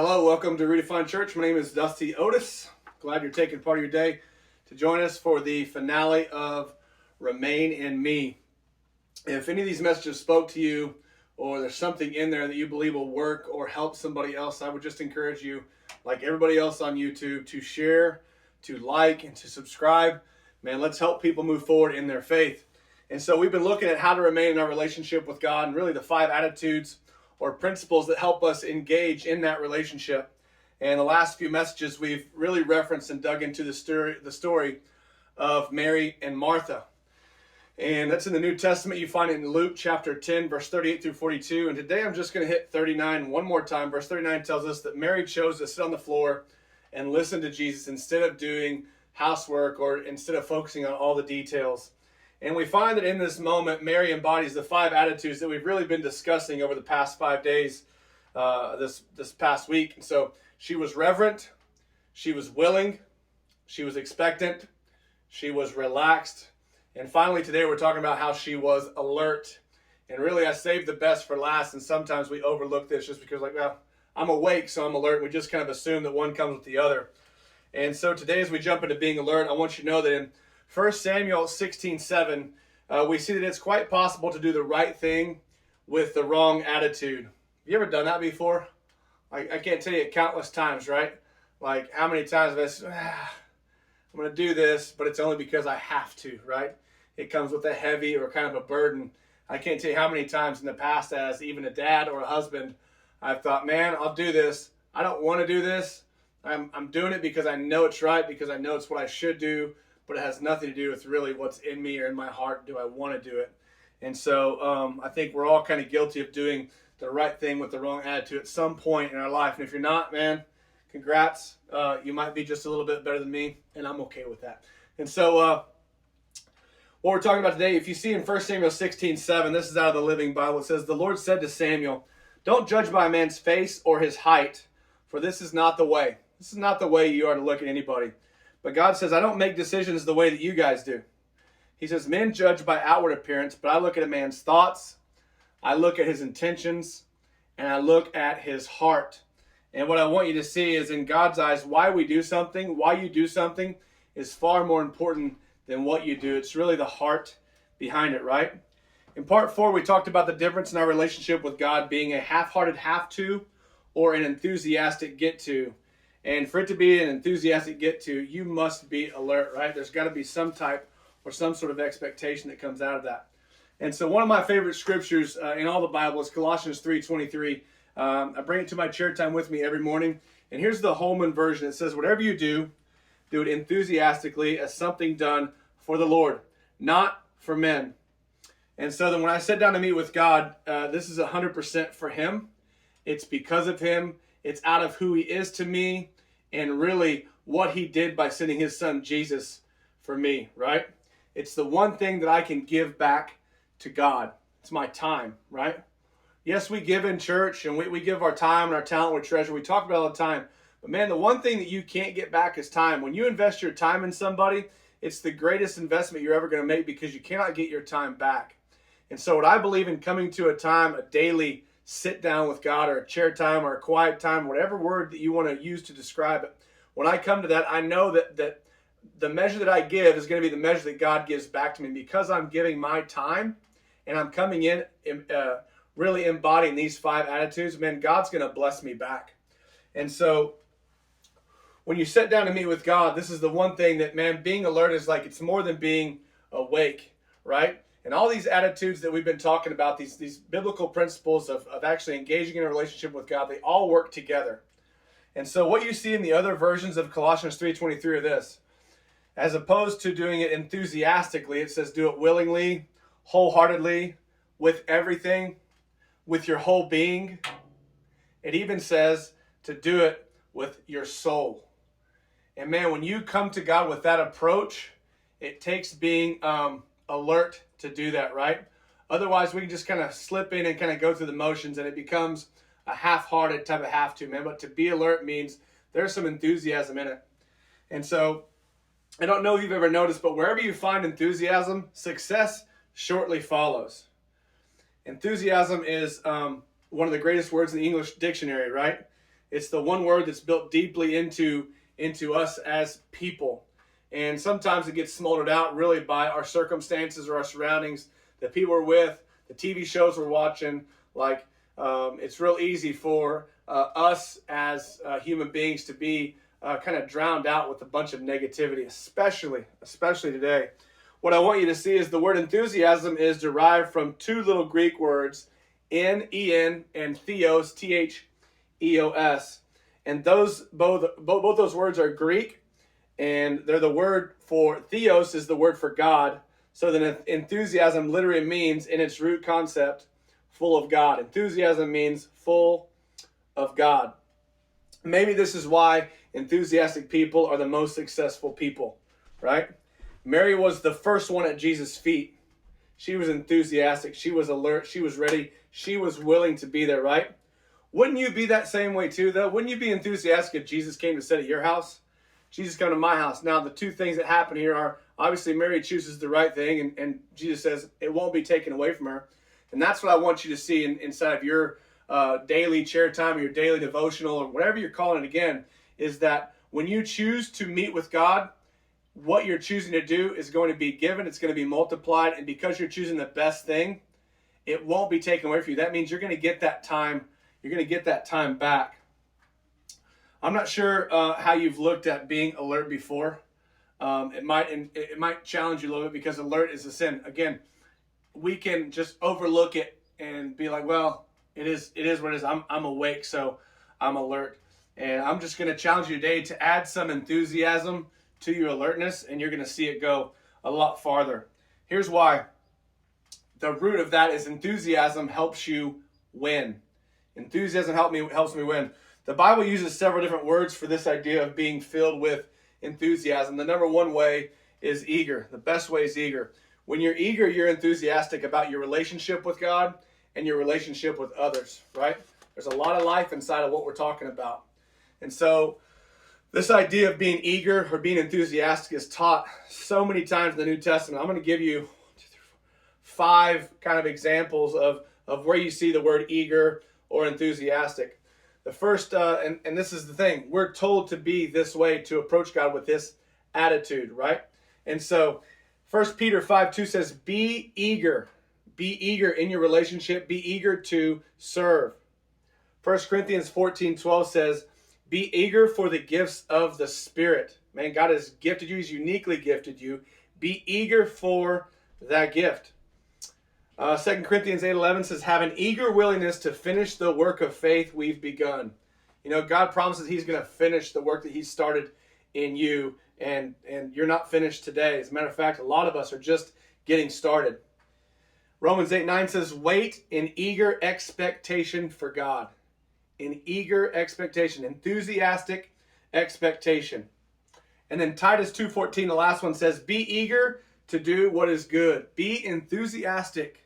Hello, welcome to Redefined Church. My name is Dusty Otis. Glad you're taking part of your day to join us for the finale of Remain in Me. If any of these messages spoke to you, or there's something in there that you believe will work or help somebody else, I would just encourage you, like everybody else on YouTube, to share, to like, and to subscribe. Man, let's help people move forward in their faith. And so we've been looking at how to remain in our relationship with God, and really the 5 attitudes or principles that help us engage in that relationship. And the last few messages, we've really referenced and dug into the story of Mary and Martha. And that's in the New Testament. You find it in Luke chapter 10, verse 38 through 42. And today I'm just going to hit 39 one more time. Verse 39 tells us that Mary chose to sit on the floor and listen to Jesus instead of doing housework or instead of focusing on all the details. And we find that in this moment, Mary embodies the 5 attitudes that we've really been discussing over the past 5 days, this past week. And so she was reverent, she was willing, she was expectant, she was relaxed, and finally today we're talking about how she was alert. And really, I saved the best for last, and sometimes we overlook this just because, well, I'm awake, so I'm alert. We just kind of assume that one comes with the other. And so today, as we jump into being alert, I want you to know that in 1 Samuel 16:7, we see that it's quite possible to do the right thing with the wrong attitude. Have you ever done that before? I can't tell you countless times, right? Like how many times have I said, I'm going to do this, but it's only because I have to, right? It comes with a heavy or kind of a burden. I can't tell you how many times in the past as even a dad or a husband, I've thought, man, I'll do this. I don't want to do this. I'm doing it because I know it's right, because I know it's what I should do. But it has nothing to do with really what's in me or in my heart. Do I want to do it? And so I think we're all kind of guilty of doing the right thing with the wrong attitude at some point in our life. And if you're not, man, congrats. You might be just a little bit better than me, and I'm okay with that. And so what we're talking about today, if you see in 1 Samuel 16:7, this is out of the Living Bible. It says, "The Lord said to Samuel, don't judge by a man's face or his height, for this is not the way. This is not the way you are to look at anybody. But God says, I don't make decisions the way that you guys do." He says, men judge by outward appearance, but I look at a man's thoughts, I look at his intentions, and I look at his heart. And what I want you to see is in God's eyes, why we do something, why you do something is far more important than what you do. It's really the heart behind it, right? In part 4, we talked about the difference in our relationship with God being a half-hearted have to or an enthusiastic get to. And for it to be an enthusiastic get to, you must be alert, right? There's got to be some type or some sort of expectation that comes out of that. And so one of my favorite scriptures in all the Bible is Colossians 3:23. I bring it to my chair time with me every morning. And here's the Holman version. It says, whatever you do, do it enthusiastically as something done for the Lord, not for men. And so then when I sit down to meet with God, this is 100% for Him. It's because of Him. It's out of who He is to me and really what He did by sending His Son Jesus for me, right? It's the one thing that I can give back to God. It's my time, right? Yes, we give in church and we give our time and our talent with treasure. We talk about it all the time. But man, the one thing that you can't get back is time. When you invest your time in somebody, it's the greatest investment you're ever going to make because you cannot get your time back. And so what I believe in coming to a time, a daily sit down with God or a chair time or a quiet time, whatever word that you want to use to describe it. When I come to that, I know that the measure that I give is going to be the measure that God gives back to me because I'm giving my time and I'm coming in really embodying these 5 attitudes. Man, God's going to bless me back. And so when you sit down to meet with God, this is the one thing that, man, being alert is like it's more than being awake, right? And all these attitudes that we've been talking about, these biblical principles of actually engaging in a relationship with God, they all work together. And so what you see in the other versions of Colossians 3:23 are this. As opposed to doing it enthusiastically, it says do it willingly, wholeheartedly, with everything, with your whole being. It even says to do it with your soul. And man, when you come to God with that approach, it takes being alert to do that, right? Otherwise, we can just kind of slip in and kind of go through the motions and it becomes a half-hearted type of have to, man. But to be alert means there's some enthusiasm in it. And so I don't know if you've ever noticed, but wherever you find enthusiasm, success shortly follows. Enthusiasm is one of the greatest words in the English dictionary, right? It's the one word that's built deeply into us as people. And sometimes it gets smoldered out really by our circumstances or our surroundings, the people we're with, the TV shows we're watching. Like, it's real easy for us as human beings to be kind of drowned out with a bunch of negativity, especially today. What I want you to see is the word enthusiasm is derived from two little Greek words, en, and theos, theos. And those both those words are Greek, and they're the word for theos is the word for God. So then enthusiasm literally means, in its root concept, full of God. Enthusiasm means full of God. Maybe this is why enthusiastic people are the most successful people, right? Mary was the first one at Jesus' feet. She was enthusiastic. She was alert. She was ready. She was willing to be there, right? Wouldn't you be that same way too, though? Wouldn't you be enthusiastic if Jesus came to sit at your house? Jesus come to my house. Now, the two things that happen here are, obviously, Mary chooses the right thing, and Jesus says it won't be taken away from her. And that's what I want you to see inside of your daily chair time, or your daily devotional, or whatever you're calling it again, is that when you choose to meet with God, what you're choosing to do is going to be given. It's going to be multiplied. And because you're choosing the best thing, it won't be taken away from you. That means you're going to get that time. You're going to get that time back. I'm not sure how you've looked at being alert before. It might challenge you a little bit, because alert is a sin. Again, we can just overlook it and be like, well, it is what it is. I'm awake, so I'm alert. And I'm just going to challenge you today to add some enthusiasm to your alertness, and you're going to see it go a lot farther. Here's why. The root of that is enthusiasm helps you win. Enthusiasm helps me win. The Bible uses several different words for this idea of being filled with enthusiasm. The number one way is eager. The best way is eager. When you're eager, you're enthusiastic about your relationship with God and your relationship with others, right? There's a lot of life inside of what we're talking about. And so this idea of being eager or being enthusiastic is taught so many times in the New Testament. I'm going to give you 5 kind of examples of where you see the word eager or enthusiastic. The first, and this is the thing, we're told to be this way, to approach God with this attitude, right? And so 1 Peter 5:2 says, be eager in your relationship, be eager to serve. 1 Corinthians 14:12 says, be eager for the gifts of the Spirit. Man, God has gifted you. He's uniquely gifted you. Be eager for that gift. 2 Corinthians 8:11 says, have an eager willingness to finish the work of faith we've begun. You know, God promises he's going to finish the work that he started in you, and you're not finished today. As a matter of fact, a lot of us are just getting started. Romans 8:9 says, wait in eager expectation for God. In eager expectation, enthusiastic expectation. And then Titus 2:14, the last one, says, be eager to do what is good. Be enthusiastic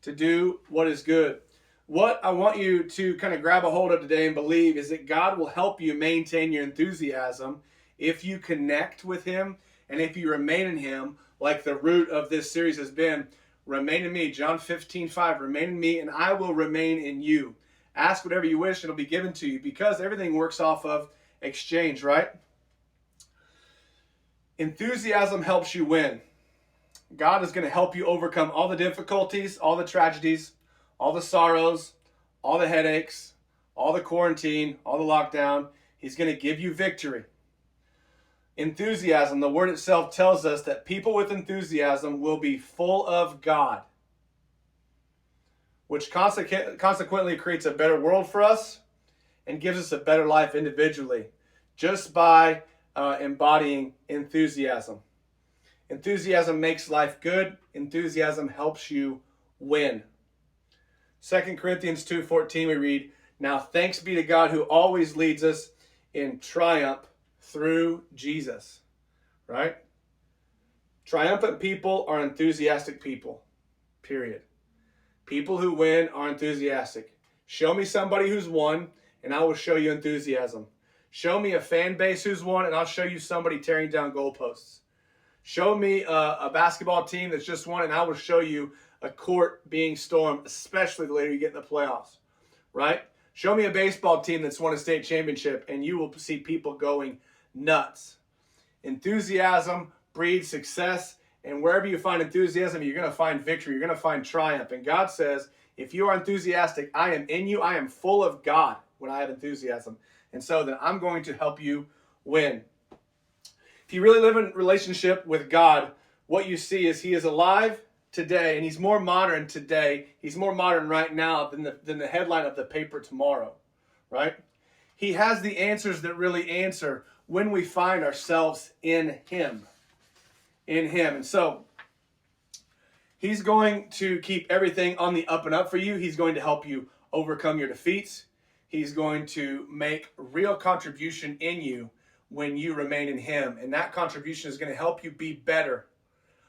to do what is good. What I want you to kind of grab a hold of today and believe is that God will help you maintain your enthusiasm if you connect with him and if you remain in him, like the root of this series has been. Remain in me. John 15:5, remain in me and I will remain in you. Ask whatever you wish, it'll be given to you, because everything works off of exchange, right? Enthusiasm helps you win. God is going to help you overcome all the difficulties, all the tragedies, all the sorrows, all the headaches, all the quarantine, all the lockdown. He's going to give you victory. Enthusiasm, the word itself tells us that people with enthusiasm will be full of God, which consequently creates a better world for us and gives us a better life individually, just by embodying enthusiasm. Enthusiasm makes life good. Enthusiasm helps you win. 2 Corinthians 2:14 we read, now thanks be to God who always leads us in triumph through Jesus. Right? Triumphant people are enthusiastic people. Period. People who win are enthusiastic. Show me somebody who's won, and I will show you enthusiasm. Show me a fan base who's won, and I'll show you somebody tearing down goalposts. Show me a basketball team that's just won, and I will show you a court being stormed, especially the later you get in the playoffs, right? Show me a baseball team that's won a state championship, and you will see people going nuts. Enthusiasm breeds success, and wherever you find enthusiasm, you're going to find victory. You're going to find triumph. And God says, if you are enthusiastic, I am in you. I am full of God when I have enthusiasm. And so then I'm going to help you win. If you really live in relationship with God, what you see is he is alive today, and he's more modern today. He's more modern right now than the headline of the paper tomorrow, right? He has the answers that really answer when we find ourselves in him. In him. And so he's going to keep everything on the up and up for you. He's going to help you overcome your defeats. He's going to make real contribution in you when you remain in him. And that contribution is going to help you be better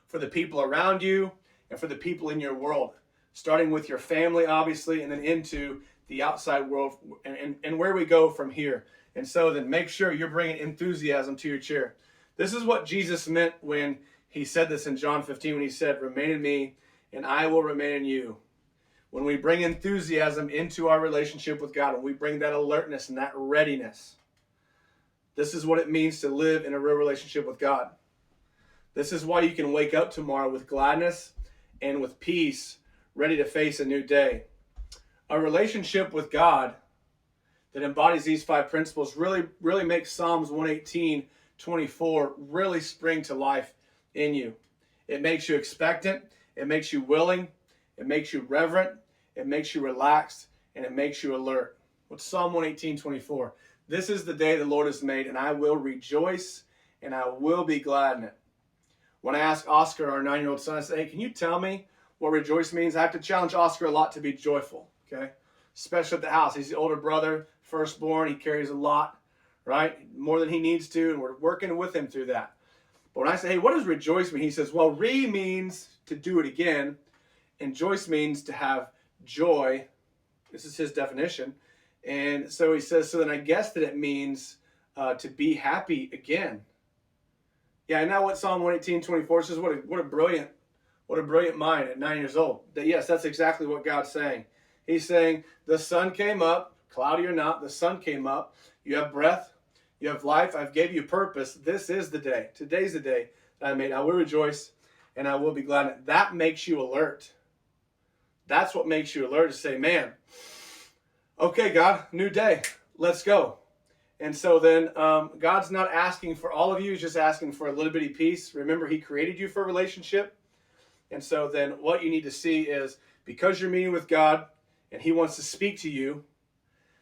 for the people around you and for the people in your world, starting with your family, obviously, and then into the outside world and where we go from here. And so then make sure you're bringing enthusiasm to your chair. This is what Jesus meant when he said this in John 15, when he said, remain in me and I will remain in you. When we bring enthusiasm into our relationship with God, when we bring that alertness and that readiness, this is what it means to live in a real relationship with God. This is why you can wake up tomorrow with gladness and with peace, ready to face a new day. A relationship with God that embodies these 5 principles really makes Psalms 118:24 really spring to life in you. It makes you expectant, it makes you willing, it makes you reverent, it makes you relaxed, and it makes you alert. What's Psalm 118:24? This is the day the Lord has made, and I will rejoice, and I will be glad in it. When I ask Oscar, our 9-year-old son, I say, hey, can you tell me what rejoice means? I have to challenge Oscar a lot to be joyful, okay? Especially at the house. He's the older brother, firstborn. He carries a lot, right? More than he needs to, and we're working with him through that. But when I say, hey, what does rejoice mean? He says, well, re means to do it again, and joyce means to have joy. This is his definition. And so he says, so then I guess that it means to be happy again. Yeah, and now what Psalm 118:24 says, what a brilliant mind at 9 years old. That yes, that's exactly what God's saying. He's saying the sun came up, cloudy or not, the sun came up. You have breath, you have life. I've gave you purpose. This is the day. Today's the day that I made. I will rejoice and I will be glad. That makes you alert. That's what makes you alert, to say, man, okay, God, new day. Let's go. And so then God's not asking for all of you. He's just asking for a little bitty piece. Remember, he created you for a relationship. And so then what you need to see is, because you're meeting with God and he wants to speak to you,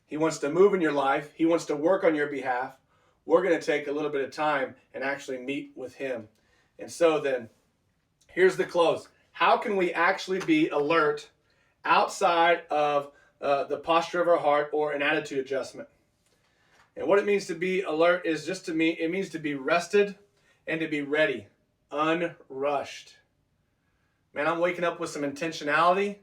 he wants to move in your life, he wants to work on your behalf, we're going to take a little bit of time and actually meet with him. And so then here's the close. How can we actually be alert outside of the posture of our heart or an attitude adjustment? And what it means to be alert is just to me, it means to be rested and to be ready, unrushed. Man, I'm waking up with some intentionality,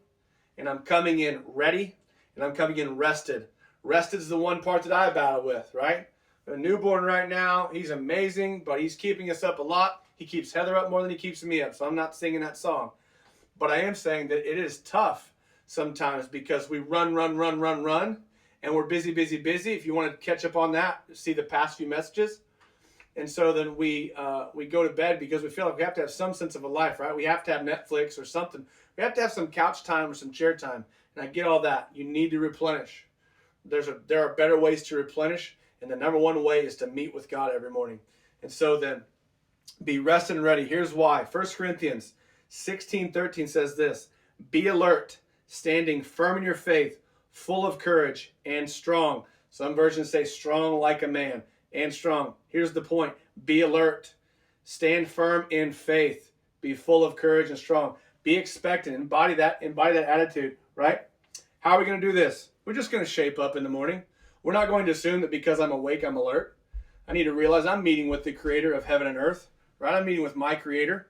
and I'm coming in ready, and I'm coming in rested. Rested is the one part that I battle with, right? A newborn right now, he's amazing, but he's keeping us up a lot. He keeps Heather up more than he keeps me up, so I'm not singing that song. But I am saying that it is tough sometimes because we run, and we're busy. If you want to catch up on that, see the past few messages. And so then we go to bed because we feel like we have to have some sense of a life, right? We have to have Netflix or something. We have to have some couch time or some chair time. And I get all that. You need to replenish. There are better ways to replenish, and the number one way is to meet with God every morning. And so then be rested and ready. Here's why. 1 Corinthians 16:13 says this: be alert, standing firm in your faith, full of courage and strong. Some versions say strong like a man and strong. Here's the point. Be alert. Stand firm in faith. Be full of courage and strong. Be expectant. Embody that attitude, right? How are we going to do this? We're just going to shape up in the morning. We're not going to assume that because I'm awake, I'm alert. I need to realize I'm meeting with the creator of heaven and earth, right? I'm meeting with my creator.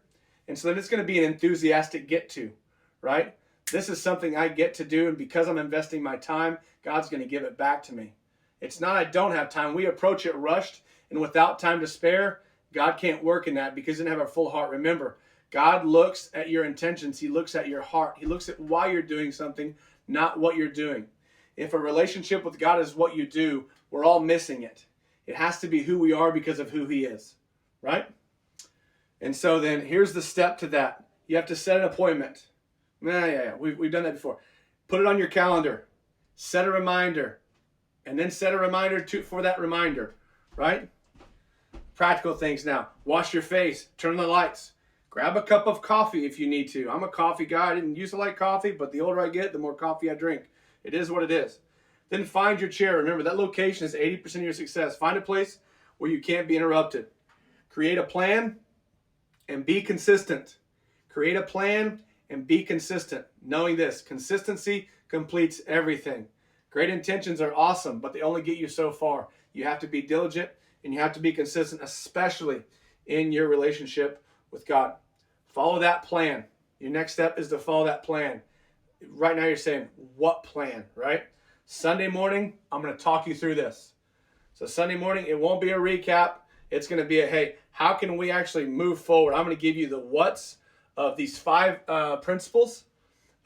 And so then it's going to be an enthusiastic get to, right? This is something I get to do, and because I'm investing my time, God's going to give it back to me. It's not I don't have time. We approach it rushed and without time to spare. God can't work in that because he doesn't have a full heart. Remember, God looks at your intentions. He looks at your heart. He looks at why you're doing something, not what you're doing. If a relationship with God is what you do, we're all missing it. It has to be who we are because of who He is, right? And so then here's the step to that. You have to set an appointment. We've done that before. Put it on your calendar. Set a reminder. And then set a reminder for that reminder, right? Practical things now. Wash your face. Turn on the lights. Grab a cup of coffee if you need to. I'm a coffee guy. I didn't used to like coffee, but the older I get, the more coffee I drink. It is what it is. Then find your chair. Remember, that location is 80% of your success. Find a place where you can't be interrupted. Create a plan and be consistent. Create a plan and be consistent. Knowing this, consistency completes everything. Great intentions are awesome, but they only get you so far. You have to be diligent and you have to be consistent, especially in your relationship with God. Follow that plan. Your next step is to follow that plan. Right now you're saying, what plan, right? Sunday morning, I'm going to talk you through this. So Sunday morning, it won't be a recap. It's going to be a, hey, how can we actually move forward? I'm going to give you the what's of these 5 principles.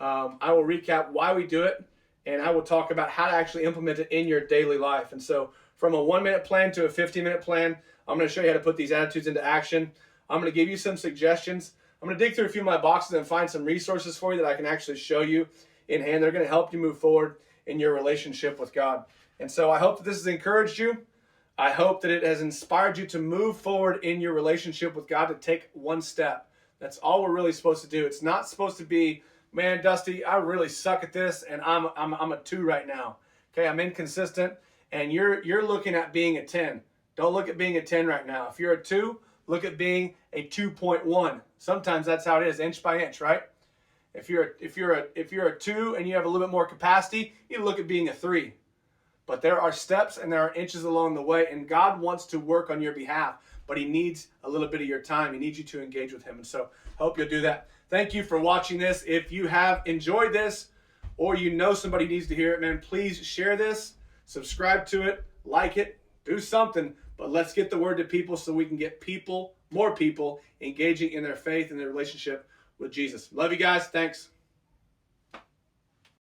I will recap why we do it, and I will talk about how to actually implement it in your daily life. And so from a 1-minute plan to a 15-minute plan, I'm going to show you how to put these attitudes into action. I'm going to give you some suggestions. I'm going to dig through a few of my boxes and find some resources for you that I can actually show you in hand. They're going to help you move forward in your relationship with God. And so I hope that this has encouraged you. I hope that it has inspired you to move forward in your relationship with God, to take one step. That's all we're really supposed to do. It's not supposed to be, man, Dusty, I really suck at this, and I'm a 2 right now. Okay, I'm inconsistent, and you're looking at being a 10. Don't look at being a 10 right now. If you're a 2, look at being a 2.1. Sometimes that's how it is, inch by inch, right? If you're a 2 and you have a little bit more capacity, you look at being a 3. But there are steps and there are inches along the way, and God wants to work on your behalf, but He needs a little bit of your time. He needs you to engage with Him. And so I hope you'll do that. Thank you for watching this. If you have enjoyed this, or you know somebody needs to hear it, man, please share this, subscribe to it, like it, do something. But let's get the word to people so we can get more people engaging in their faith and their relationship with Jesus. Love you guys. Thanks.